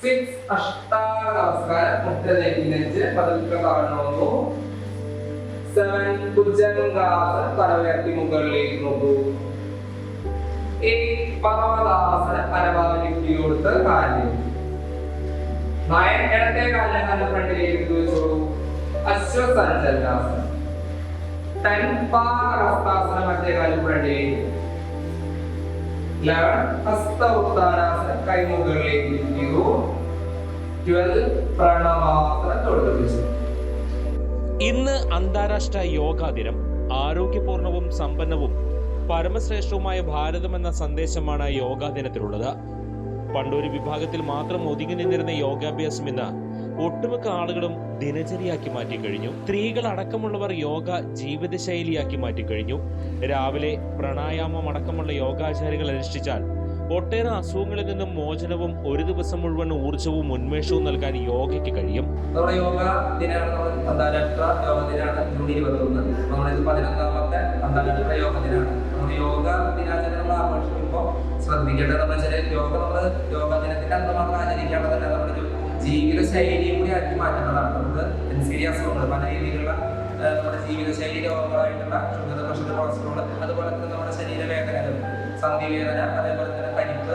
6 അഷ്ടാംഗ മുട്ട നെഞ്ച് പതുക്കെ താഴ്ന്നു. 7 ഭുജംഗാസന തല ഉയർത്തി മുകളിലേക്ക് നോക്കൂ. 8 പർവ്വതാസന പരമാവധി കൊടുത്ത് കാലിൽ. 9 ഇടത്തെ കാലിനെ നല്ല ഫ്രണ്ടിലേക്ക് വെച്ചോളൂ. അശ്വസഞ്ചലാസന. 10 പാദഹസ്താസന മറ്റേ കാലിൽ ഫ്രണ്ടിലേക്ക്. 11 ഹസ്ത ഉത്താനാസന കൈ മുകളിലേക്ക് ഇരിക്കൂ. 12 പ്രണവാസന തൊടുത്തു. ഇന്ന് അന്താരാഷ്ട്ര യോഗാ ദിനം. ആരോഗ്യപൂർണവും സമ്പന്നവും പരമശ്രേഷ്ഠവുമായ ഭാരതം എന്ന സന്ദേശമാണ് യോഗാ ദിനത്തിലുള്ളത്. പണ്ടൊരു വിഭാഗത്തിൽ മാത്രം ഒതുങ്ങി നിന്നിരുന്ന യോഗാഭ്യാസം ഇന്ന് ഒട്ടുമിക്ക ആളുകളും ദിനചര്യയാക്കി മാറ്റിക്കഴിഞ്ഞു. സ്ത്രീകൾ അടക്കമുള്ളവർ യോഗ ജീവിതശൈലിയാക്കി മാറ്റിക്കഴിഞ്ഞു. രാവിലെ പ്രാണായാമം അടക്കമുള്ള യോഗാചാര്യങ്ങൾ അനുഷ്ഠിച്ചാൽ ഒട്ടേറെ അസുഖങ്ങളിൽ നിന്നും മോചനവും ഒരു ദിവസം മുഴുവൻ ഊർജവും ഉന്മേഷവും നൽകാൻ യോഗയ്ക്ക് കഴിയും. നമ്മുടെ യോഗ ദിനമാണ്, അന്താരാഷ്ട്ര യോഗ ദിനമാണ് ജൂൺ 21. നമ്മളിത് 11ാമത്തെ അന്താരാഷ്ട്ര യോഗ ദിനമാണ്. നമ്മുടെ യോഗ ദിനാചരണം ആഘോഷിക്കുമ്പോൾ ശ്രദ്ധിക്കേണ്ടത് നമ്മൾ യോഗ ദിനത്തിന്റെ അന്ന് മാത്രം ആചരിക്കേണ്ടതല്ല, നമ്മുടെ ഒരു ജീവിത ശൈലിയും കൂടി ആക്കി മാറ്റേണ്ടതാണ്. നമുക്ക് ശരി അസുഖങ്ങൾ പല രീതിയിലുള്ള നമ്മുടെ ജീവിതശൈലി രോഗങ്ങളായിട്ടുള്ള ഷുഗർ, പ്രഷർ, കൊളസ്ട്രോൾ, അതുപോലെ തന്നെ നമ്മുടെ ശരീരവേദനകൾ, സന്ധിവേദന, അതേപോലെ തന്നെ പരിപ്പ്,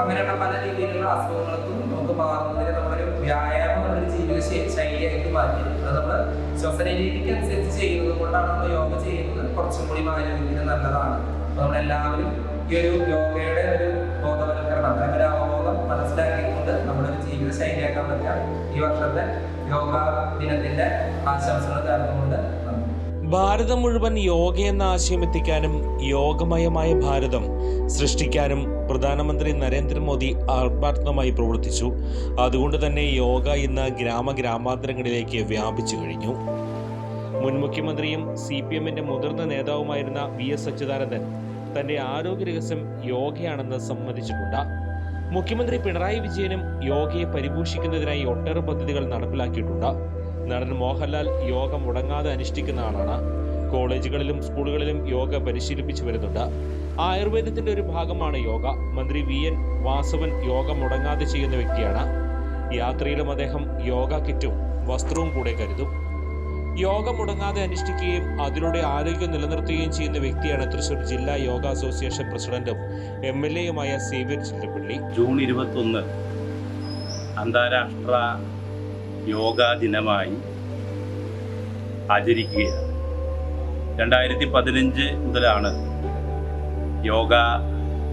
അങ്ങനെയുള്ള പല രീതിയിലുള്ള അസുഖങ്ങൾക്കും നമുക്ക് മാറുന്നതിന് നമ്മളൊരു വ്യായാമം നമ്മളൊരു ജീവിത ശൈലിയായിട്ട് മാറ്റി അത് നമ്മൾ ശ്വസന രീതിക്ക് അനുസരിച്ച് ചെയ്യുന്നത് കൊണ്ടാണ് നമ്മൾ യോഗ ചെയ്യുന്നത് കുറച്ചും കൂടി ആരോഗ്യത്തിന് നല്ലതാണ്. അപ്പോൾ നമ്മളെല്ലാവരും ഈ ഒരു യോഗയുടെ ഒരു ബോധവൽക്കരണം അല്ലെങ്കിൽ ഒരു അവബോധം മനസ്സിലാക്കിക്കൊണ്ട് നമ്മുടെ ഒരു ജീവിത ശൈലിയാക്കാൻ പറ്റാം. ഈ വർഷത്തെ യോഗ ദിനത്തിന്റെ ആശംസകൾ നേർന്നുകൊണ്ട് ഭാരതം മുഴുവൻ യോഗ എന്ന ആശയം എത്തിക്കാനും യോഗമയമായ ഭാരതം സൃഷ്ടിക്കാനും പ്രധാനമന്ത്രി നരേന്ദ്രമോദി ആത്മാർത്ഥമായി പ്രവർത്തിച്ചു. അതുകൊണ്ട് തന്നെ യോഗ ഇന്ന് ഗ്രാമാന്തരങ്ങളിലേക്ക് വ്യാപിച്ചു കഴിഞ്ഞു. മുൻ മുഖ്യമന്ത്രിയും CPM-ന്റെ മുതിർന്ന നേതാവുമായിരുന്ന VS അച്യുതാനന്ദൻ തന്റെ ആരോഗ്യ രഹസ്യം യോഗയാണെന്ന് സമ്മതിച്ചിട്ടുണ്ട്. മുഖ്യമന്ത്രി പിണറായി വിജയനും യോഗയെ പരിപോഷിക്കുന്നതിനായി ഒട്ടേറെ പദ്ധതികൾ നടപ്പിലാക്കിയിട്ടുണ്ട്. നടൻ മോഹൻലാൽ യോഗ മുടങ്ങാതെ അനുഷ്ഠിക്കുന്ന ആളാണ്. കോളേജുകളിലും സ്കൂളുകളിലും യോഗ പരിശീലിപ്പിച്ചു വരുന്നുണ്ട്. ആയുർവേദത്തിന്റെ ഒരു ഭാഗമാണ് യോഗ. മന്ത്രി VN വാസവൻ യോഗ മുടങ്ങാതെ ചെയ്യുന്ന വ്യക്തിയാണ്. യാത്രയിലും അദ്ദേഹം യോഗ കിറ്റും വസ്ത്രവും കൂടെ കരുതും. യോഗ മുടങ്ങാതെ അനുഷ്ഠിക്കുകയും അതിലൂടെ ആരോഗ്യം നിലനിർത്തുകയും ചെയ്യുന്ന വ്യക്തിയാണ് തൃശൂർ ജില്ലാ യോഗ അസോസിയേഷൻ പ്രസിഡന്റും MLA-യുമായ സേവ്യർ ചിറ്റപ്പള്ളി. ജൂൺ 21 അന്താരാഷ്ട്ര യോഗാ ദിനമായി ആചരിക്കുകയാണ്. 2015 മുതലാണ് യോഗ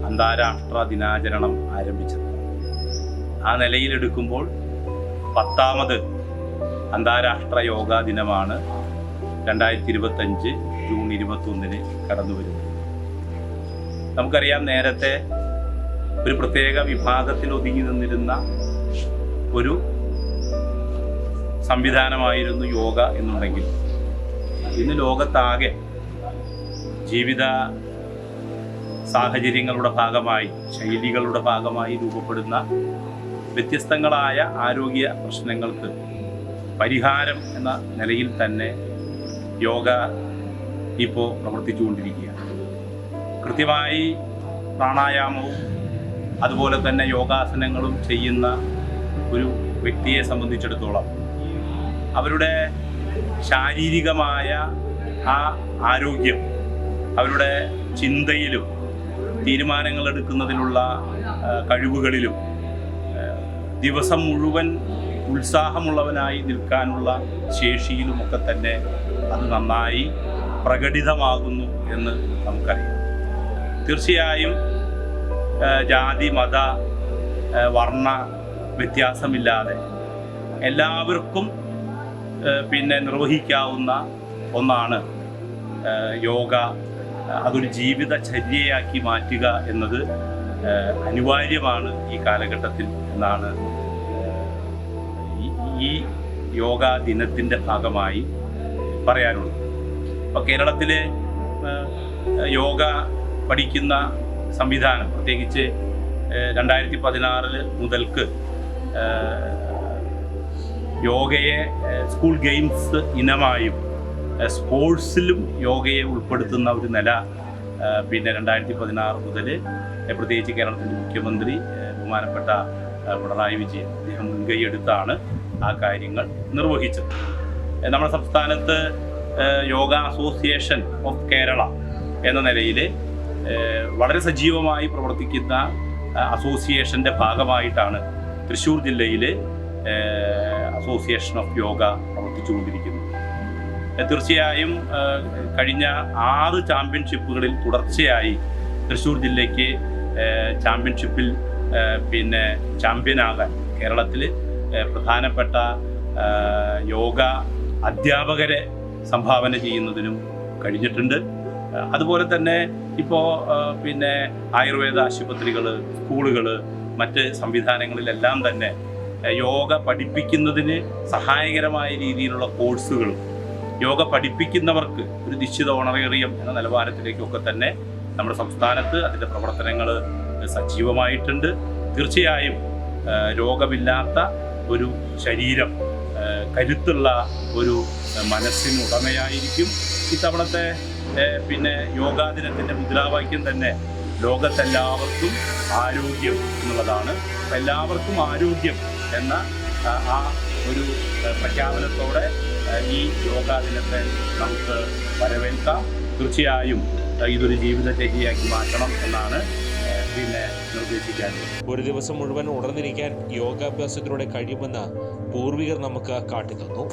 അന്താരാഷ്ട്ര ദിനാചരണം ആരംഭിച്ചത്. ആ നിലയിലെടുക്കുമ്പോൾ 10ാമത് അന്താരാഷ്ട്ര യോഗാ ദിനമാണ് 2025 ജൂൺ 21 കടന്നു വരുന്നത്. നമുക്കറിയാം, നേരത്തെ ഒരു പ്രത്യേക വിഭാഗത്തിൽ ഒതുങ്ങി നിന്നിരുന്ന ഒരു സംവിധാനമായിരുന്നു യോഗ എന്നുണ്ടെങ്കിൽ ഇന്ന് ലോകത്താകെ ജീവിത സാഹചര്യങ്ങളുടെ ഭാഗമായി, ശൈലികളുടെ ഭാഗമായി രൂപപ്പെടുന്ന വ്യത്യസ്തങ്ങളായ ആരോഗ്യ പ്രശ്നങ്ങൾക്ക് പരിഹാരം എന്ന നിലയിൽ തന്നെ യോഗ ഇപ്പോൾ പ്രവർത്തിച്ചുകൊണ്ടിരിക്കുകയാണ്. കൃത്യമായി പ്രാണായാമവും അതുപോലെ തന്നെ യോഗാസനങ്ങളും ചെയ്യുന്ന ഒരു വ്യക്തിയെ സംബന്ധിച്ചിടത്തോളം അവരുടെ ശാരീരികമായ ആ ആരോഗ്യം അവരുടെ ചിന്തയിലും തീരുമാനങ്ങൾ എടുക്കുന്നതിലുള്ള കഴിവുകളിലും ദിവസം മുഴുവൻ ഉത്സാഹമുള്ളവനായി നിൽക്കാനുള്ള ശേഷിയിലുമൊക്കെ തന്നെ അത് നന്നായി പ്രകടിതമാകുന്നു എന്ന് നമുക്കറിയാം. തീർച്ചയായും ജാതി, മത, വർണ്ണ വ്യത്യാസമില്ലാതെ എല്ലാവർക്കും നിർവഹിക്കാവുന്ന ഒന്നാണ് യോഗ. അതൊരു ജീവിതചര്യയാക്കി മാറ്റുക എന്നത് അനിവാര്യമാണ് ഈ കാലഘട്ടത്തിൽ എന്നാണ് ഈ യോഗാ ദിനത്തിൻ്റെ ഭാഗമായി പറയാനുള്ളത്. അപ്പോൾ കേരളത്തിലെ യോഗ പഠിക്കുന്ന സംവിധാനം, പ്രത്യേകിച്ച് 2016 മുതൽക്ക് യോഗയെ സ്കൂൾ ഗെയിംസ് ഇനമായും സ്പോർട്സിലും യോഗയെ ഉൾപ്പെടുത്തുന്ന ഒരു നില 2016 മുതൽ പ്രത്യേകിച്ച് കേരളത്തിൻ്റെ മുഖ്യമന്ത്രി ബഹുമാനപ്പെട്ട പിണറായി വിജയൻ അദ്ദേഹം മുൻകൈയെടുത്താണ് ആ കാര്യങ്ങൾ നിർവഹിച്ചത്. നമ്മുടെ സംസ്ഥാനത്ത് യോഗ അസോസിയേഷൻ ഓഫ് കേരള എന്ന നിലയിൽ വളരെ സജീവമായി പ്രവർത്തിക്കുന്ന അസോസിയേഷൻ്റെ ഭാഗമായിട്ടാണ് തൃശ്ശൂർ ജില്ലയിൽ അസോസിയേഷൻ ഓഫ് യോഗ പ്രവർത്തിച്ചുകൊണ്ടിരിക്കുന്നത്. തീർച്ചയായും കഴിഞ്ഞ 6 ചാമ്പ്യൻഷിപ്പുകളിൽ തുടർച്ചയായി തൃശ്ശൂർ ജില്ലയ്ക്ക് ചാമ്പ്യൻഷിപ്പിൽ ചാമ്പ്യനാകാൻ കേരളത്തിൽ പ്രധാനപ്പെട്ട യോഗ അധ്യാപകരെ സംഭാവന ചെയ്യുന്നതിനും കഴിഞ്ഞിട്ടുണ്ട്. അതുപോലെ തന്നെ ഇപ്പോൾ ആയുർവേദ ആശുപത്രികൾ, സ്കൂളുകൾ, മറ്റ് സംവിധാനങ്ങളിലെല്ലാം തന്നെ യോഗ പഠിപ്പിക്കുന്നതിന് സഹായകരമായ രീതിയിലുള്ള കോഴ്സുകളും യോഗ പഠിപ്പിക്കുന്നവർക്ക് ഒരു നിശ്ചിത ഓണറേറിയം എന്ന നിലവാരത്തിലേക്കൊക്കെ തന്നെ നമ്മുടെ സംസ്ഥാനത്ത് അതിൻ്റെ പ്രവർത്തനങ്ങൾ സജീവമായിട്ടുണ്ട്. തീർച്ചയായും രോഗമില്ലാത്ത ഒരു ശരീരം, കരുത്തുള്ള ഒരു മനസ്സിനുടമയായിരിക്കും. ഇത്തവണത്തെ യോഗാ ദിനത്തിൻ്റെ മുദ്രാവാക്യം തന്നെ ലോകത്തെല്ലാവർക്കും ആരോഗ്യം എന്നുള്ളതാണ്. എല്ലാവർക്കും ആരോഗ്യം എന്ന ആ ഒരു പ്രഖ്യാപനത്തോടെ ഈ യോഗാ ദിനത്തെ നമുക്ക് വരവേൽക്കാം. തീർച്ചയായും ഇതൊരു ജീവിതചര്യയാക്കി മാറ്റണം എന്നാണ് നിർദ്ദേശിക്കാറുള്ളത്. ഒരു ദിവസം മുഴുവൻ ഉണർന്നിരിക്കാൻ യോഗാഭ്യാസത്തിലൂടെ കഴിയുമെന്ന് പൂർവികർ നമുക്ക് കാട്ടിത്തന്നു.